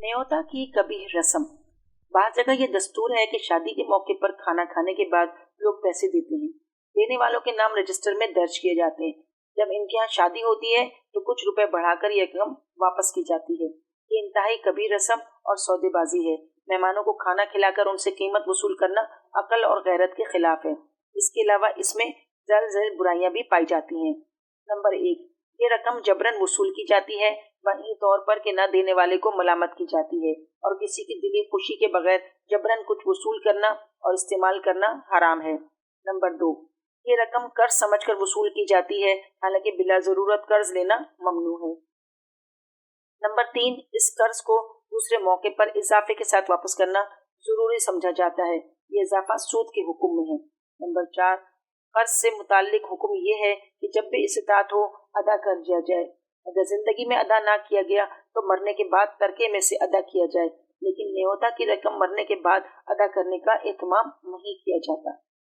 न्योता की कभी रस्म। बाहर जगह ये दस्तूर है कि शादी के मौके पर खाना खाने के बाद लोग पैसे देते हैं। देने वालों के नाम रजिस्टर में दर्ज किए जाते हैं। जब इनके यहाँ शादी होती है तो कुछ रुपए बढ़ाकर यह रकम वापस की जाती है। ये इंतहाई कभी रस्म और सौदेबाजी है। मेहमानों को खाना खिलाकर उनसे कीमत वसूल करना अकल और गैरत के खिलाफ है। इसके अलावा इसमें जल्द बुराइयां भी पाई जाती हैं। नंबर 1, ये रकम जबरन वसूल की जाती है। वहीं तौर पर कि न देने वाले को मलामत की जाती है और किसी की दिली खुशी के बगैर जबरन कुछ वसूल करना और इस्तेमाल करना हराम है। नंबर 2, ये रकम कर्ज समझकर वसूल की जाती है, हालांकि बिला जरूरत कर्ज लेना ममनू है। नंबर 3, इस कर्ज को दूसरे मौके पर इजाफे के साथ वापस करना जरूरी समझा जाता है। ये इजाफा सूद के हुक्म में है। नंबर 4, कर्ज से मुताल्लिक हुक्म ये है कि जब भी इस्तात हो अदा कर दिया जाए। अगर जिंदगी में अदा ना किया गया तो मरने के बाद तरके में से अदा किया जाए, लेकिन न्योता की रकम मरने के बाद अदा करने का एहतमाम नहीं किया जाता।